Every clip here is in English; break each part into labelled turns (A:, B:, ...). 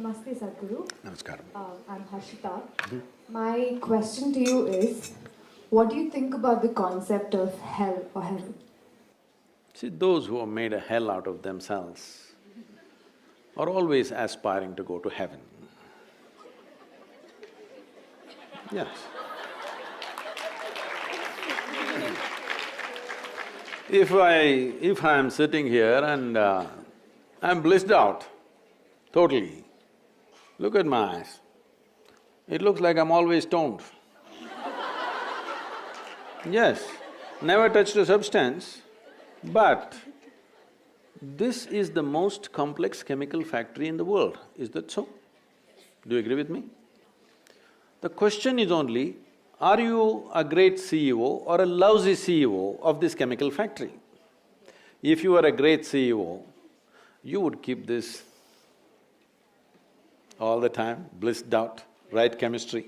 A: Namaste Sadhguru.
B: Namaskaram.
A: I'm Harshita. My question to you is, what do you think about the concept of hell or heaven?
B: See, those who have made a hell out of themselves are always aspiring to go to heaven. Yes. If I am sitting here and I'm blissed out, totally, look at my eyes. It looks like I'm always stoned. Yes, never touched a substance, but this is the most complex chemical factory in the world, is that so? Do you agree with me? The question is only, are you a great CEO or a lousy CEO of this chemical factory? If you are a great CEO, you would keep this all the time, blissed out, right chemistry.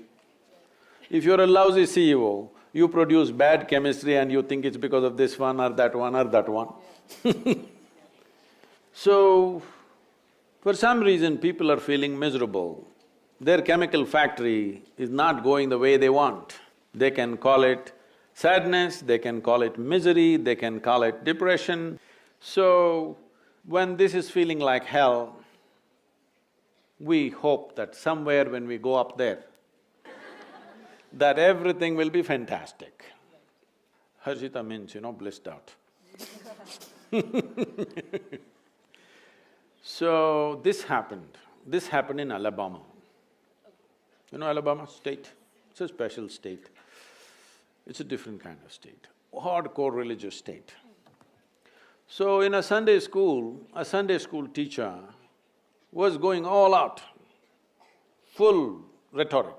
B: If you're a lousy CEO, you produce bad chemistry and you think it's because of this one or that one or that one. So, for some reason people are feeling miserable. Their chemical factory is not going the way they want. They can call it sadness, they can call it misery, they can call it depression. So, when this is feeling like hell, we hope that somewhere when we go up there, that everything will be fantastic. Harshita means, blissed out. So, this happened in Alabama. You know Alabama state? It's a special state. It's a different kind of state, hardcore religious state. So in a Sunday school teacher was going all out, full rhetoric,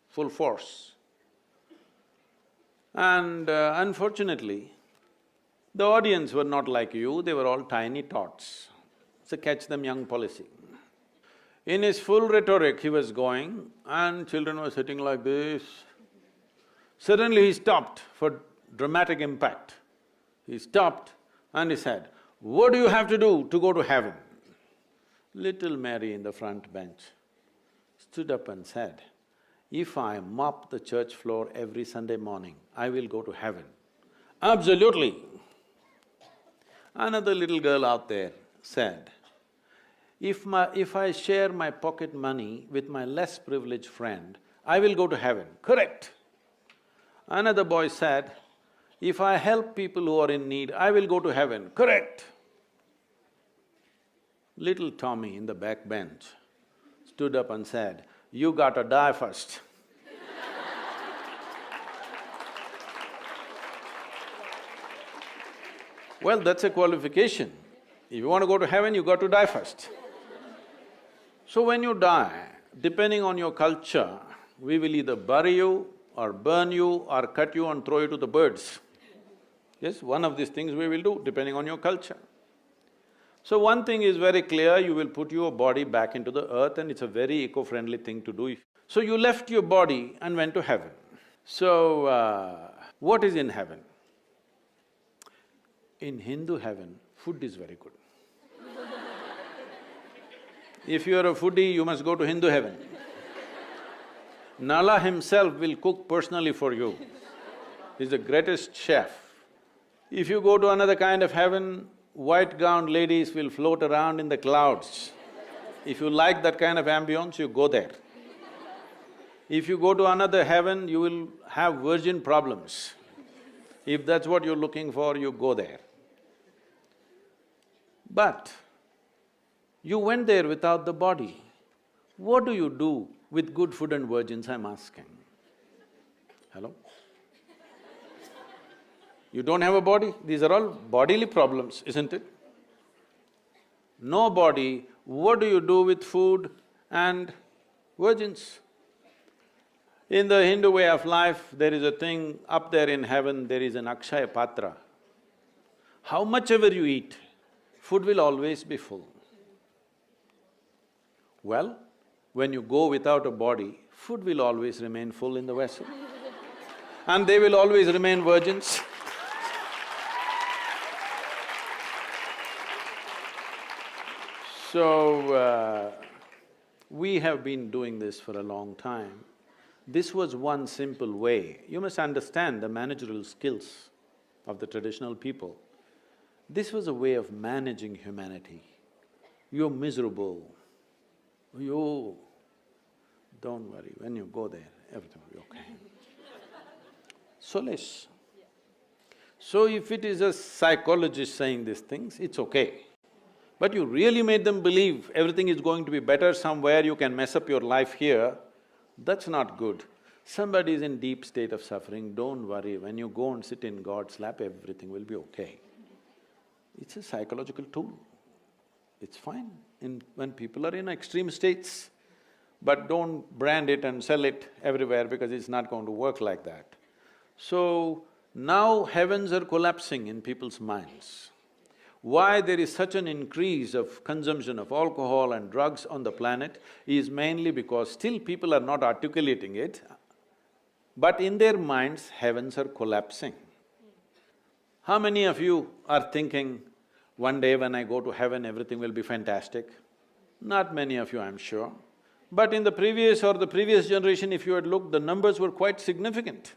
B: full force. And unfortunately, the audience were not like you, they were all tiny tots. It's a catch them young policy. In his full rhetoric, he was going and children were sitting like this. Suddenly he stopped for dramatic impact. He stopped and he said, "What do you have to do to go to heaven?" Little Mary in the front bench stood up and said, "If I mop the church floor every Sunday morning, I will go to heaven." Absolutely. Another little girl out there said, If I share my pocket money with my less privileged friend, I will go to heaven." Correct. Another boy said, "If I help people who are in need, I will go to heaven." Correct. Little Tommy in the back bench stood up and said, "You gotta die first." Well, that's a qualification. If you want to go to heaven, you got to die first. So when you die, depending on your culture, we will either bury you or burn you or cut you and throw you to the birds. Yes, one of these things we will do, depending on your culture. So one thing is very clear, you will put your body back into the earth and it's a very eco-friendly thing to do. So you left your body and went to heaven. So, what is in heaven? In Hindu heaven, food is very good. If you are a foodie, you must go to Hindu heaven. Nala himself will cook personally for you. He's the greatest chef. If you go to another kind of heaven, white-gowned ladies will float around in the clouds. If you like that kind of ambience, you go there. If you go to another heaven, you will have virgin problems. If that's what you're looking for, you go there. But you went there without the body. What do you do with good food and virgins, I'm asking? Hello? You don't have a body? These are all bodily problems, isn't it? No body, what do you do with food and virgins? In the Hindu way of life, there is a thing, up there in heaven, there is an Akshaya Patra. How much ever you eat, food will always be full. Well, when you go without a body, food will always remain full in the vessel and they will always remain virgins. So, We have been doing this for a long time. This was one simple way. You must understand the managerial skills of the traditional people. This was a way of managing humanity. You're miserable. You… don't worry, when you go there, everything will be okay. Solace. So if it is a psychologist saying these things, it's okay. But you really made them believe everything is going to be better somewhere, you can mess up your life here, that's not good. Somebody is in deep state of suffering, don't worry, when you go and sit in God's lap, everything will be okay. It's a psychological tool. It's fine when people are in extreme states, but don't brand it and sell it everywhere because it's not going to work like that. So, now heavens are collapsing in people's minds. Why there is such an increase of consumption of alcohol and drugs on the planet is mainly because still people are not articulating it, but in their minds, heavens are collapsing. How many of you are thinking, one day when I go to heaven, everything will be fantastic? Not many of you, I'm sure. But in the previous generation, if you had looked, the numbers were quite significant.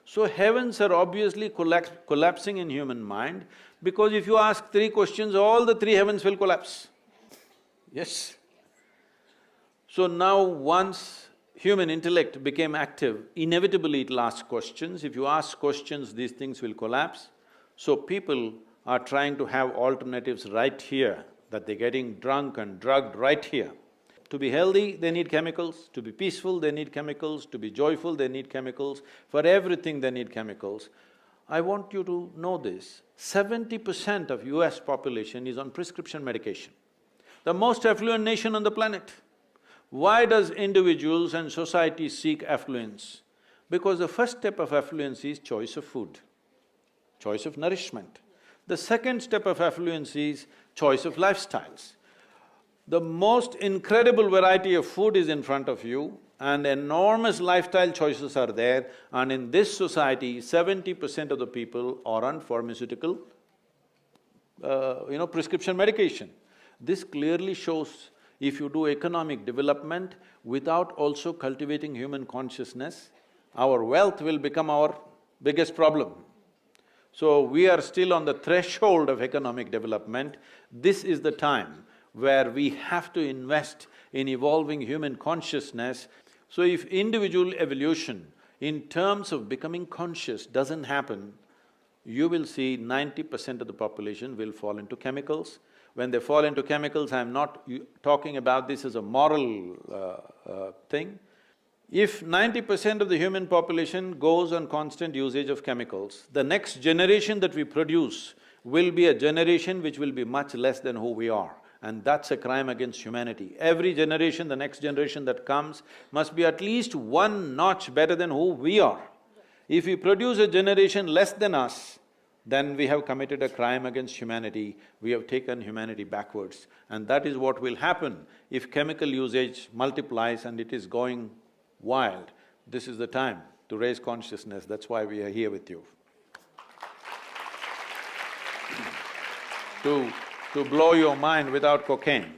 B: So heavens are obviously collapsing in human mind, because if you ask three questions, all the three heavens will collapse. Yes. So now once human intellect became active, inevitably it'll ask questions. If you ask questions, these things will collapse. So people are trying to have alternatives right here, that they're getting drunk and drugged right here. To be healthy, they need chemicals. To be peaceful, they need chemicals. To be joyful, they need chemicals. For everything, they need chemicals. I want you to know this, 70% of US population is on prescription medication. The most affluent nation on the planet. Why does individuals and society seek affluence? Because the first step of affluence is choice of food, choice of nourishment. The second step of affluence is choice of lifestyles. The most incredible variety of food is in front of you and enormous lifestyle choices are there, and in this society, 70% of the people are on pharmaceutical, prescription medication. This clearly shows if you do economic development without also cultivating human consciousness, our wealth will become our biggest problem. So we are still on the threshold of economic development. This is the time where we have to invest in evolving human consciousness. So if individual evolution in terms of becoming conscious doesn't happen, you will see 90% of the population will fall into chemicals. When they fall into chemicals, I'm not talking about this as a moral thing. If 90% of the human population goes on constant usage of chemicals, the next generation that we produce will be a generation which will be much less than who we are. And that's a crime against humanity. Every generation, the next generation that comes, must be at least one notch better than who we are. If we produce a generation less than us, then we have committed a crime against humanity, we have taken humanity backwards. And that is what will happen if chemical usage multiplies and it is going wild. This is the time to raise consciousness, that's why we are here with you. To blow your mind without cocaine.